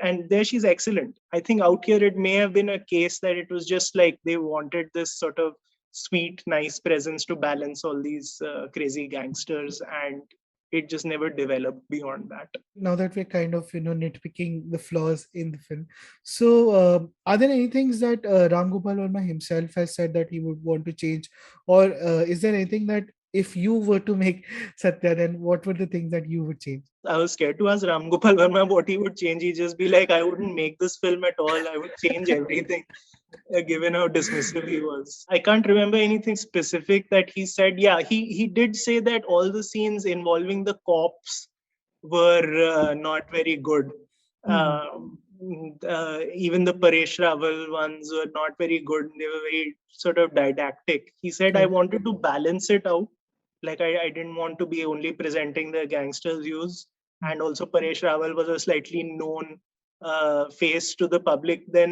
she's excellent. I think out here it may have been a case that it was just like they wanted this sort of sweet, nice presence to balance all these crazy gangsters, and it just never developed beyond that. Now that we're kind of nitpicking the flaws in the film, so are there any things that Ram Gopal Verma himself has said that he would want to change, or is there anything that if you were to make Satya, then what were the things that you would change? I was scared to ask Ram Gopal Verma what he would change. He'd just be like, I wouldn't make this film at all. I would change everything, given how dismissive he was. I can't remember anything specific that he said. Yeah, he did say that all the scenes involving the cops were not very good. Mhm. Even the Paresh Rawal ones were not very good. They were very sort of didactic. He said, I Right. wanted to balance it out. Like, I didn't want to be only presenting the gangsters' views. Mm. And also, Paresh Rawal was a slightly known face to the public than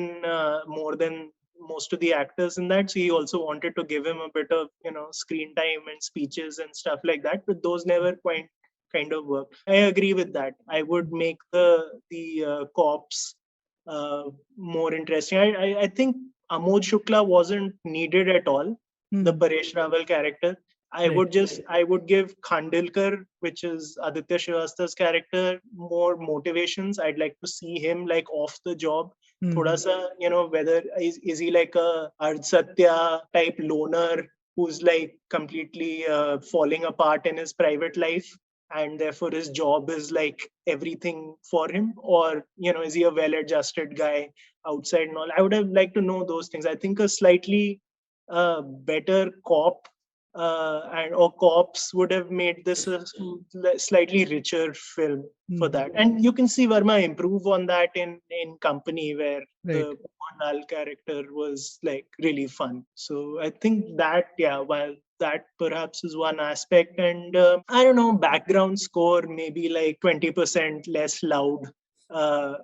more than most of the actors in that. So he also wanted to give him a bit of, screen time and speeches and stuff like that. But those never quite kind of work. I agree with that. I would make the cops uh, more interesting. I think Amod Shukla wasn't needed at all. The Mhm. Paresh Rawal character. Right. I would give Khandilkar, which is Aditya Srivasta's character, more motivations. I'd like to see him like off the job. Thoda Mhm. sa, whether is he like a Ard Satya type loner who's like completely falling apart in his private life, and therefore his job is like everything for him, or is he a well-adjusted guy outside and all. I would have liked to know those things. I think a slightly better cop and or cops would have made this a slightly richer film for Mhm. that. And you can see Verma improve on that in Company, where Right. the Lal character was like really fun. So I think that, yeah, while that perhaps is one aspect. And I don't know, background score maybe like 20% less loud, uh,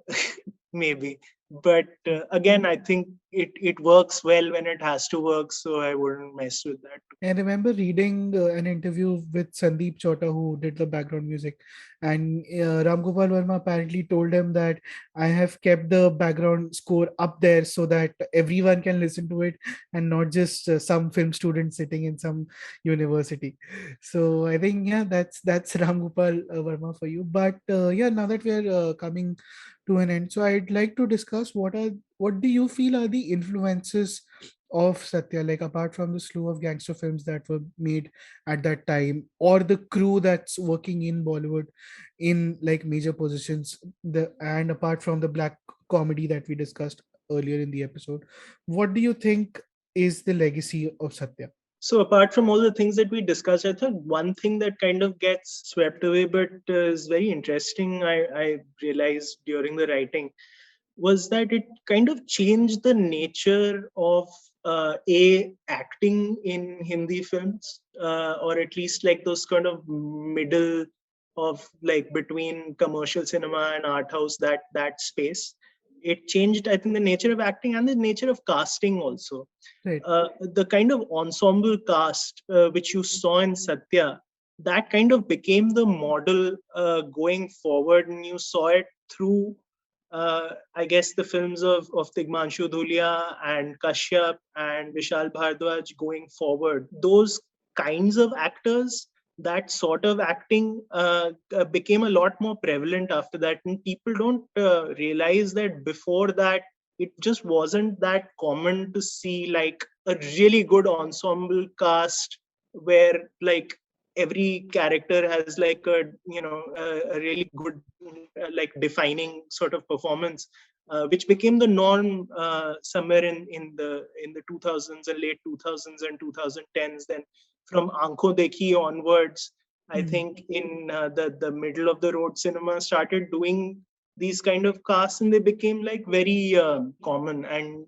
maybe. But again, I think it works well when it has to work, so I wouldn't mess with that. I remember reading an interview with Sandeep Chota, who did the background music, and Ram Gopal Verma apparently told him that I have kept the background score up there so that everyone can listen to it, and not just some film student sitting in some university. So I think, yeah, that's Ram Gopal Verma for you. But yeah, now that we're coming to an end, so I'd like to discuss what do you feel are the influences of Satya, like apart from the slew of gangster films that were made at that time, or the crew that's working in Bollywood in like major positions, and apart from the black comedy that we discussed earlier in the episode, what do you think is the legacy of Satya? So apart from all the things that we discussed, I thought one thing that kind of gets swept away, but is very interesting. I realized during the writing was that it kind of changed the nature of acting in Hindi films, or at least like those kind of middle of like between commercial cinema and art house, that space. It changed, I think, the nature of acting and the nature of casting also. Right. The kind of ensemble cast which you saw in Satya, that kind of became the model going forward, and you saw it through I guess the films of Tigmanshu Dhulia and Kashyap and Vishal Bhardwaj going forward. Those kinds of actors, that sort of acting became a lot more prevalent after that. And people don't realize that before that, it just wasn't that common to see like a really good ensemble cast where like every character has like a really good like defining sort of performance, which became the norm somewhere in the 2000s and late 2000s and 2010s. Then from Aankho Dekhi onwards, I Hmm. think in the middle of the road cinema started doing these kind of casts, and they became like very common. And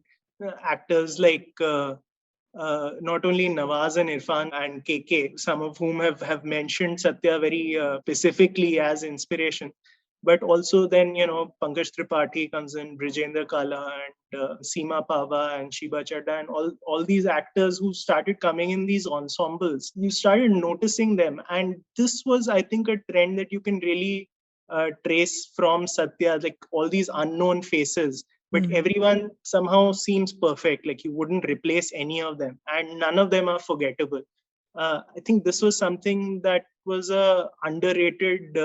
actors like not only Nawaz and Irfan and KK, some of whom have mentioned Satya very specifically as inspiration, but also then, Pankaj Tripathi comes in, Brijendra Kala and Seema Pava and Shiba Chadda, and all these actors who started coming in these ensembles. You started noticing them. And this was, I think, a trend that you can really trace from Satya, like all these unknown faces but everyone somehow seems perfect. Like you wouldn't replace any of them, and none of them are forgettable. I think this was something that was a underrated,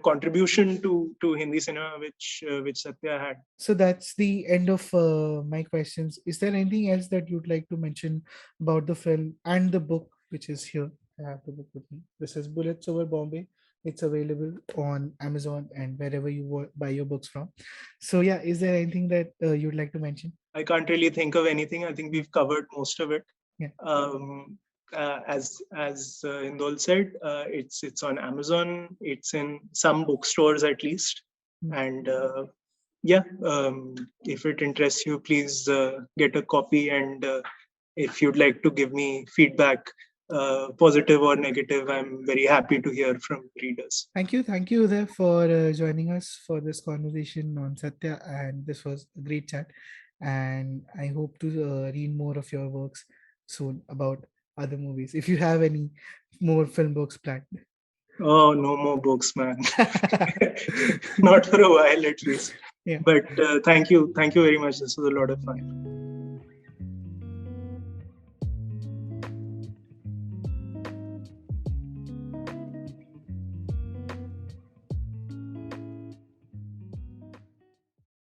contribution to Hindi cinema, which Satya had. So that's the end of my questions. Is there anything else that you'd like to mention about the film and the book, which is here? I have the book with me. This is Bullets Over Bombay. It's available on Amazon and wherever you buy your books from. So yeah, is there anything that you'd like to mention? I can't really think of anything. I think we've covered most of it. Yeah. As Hindol said, it's on Amazon. It's in some bookstores at least, and if it interests you, please get a copy. And if you'd like to give me feedback, positive or negative, I'm very happy to hear from readers. Thank you, Uday, for joining us for this conversation on Satya, and this was a great chat. And I hope to read more of your works soon about other movies. If you have any more film books planned. Oh, no more books, man. Not for a while, at least. Yeah. But thank you very much. This was a lot of fun.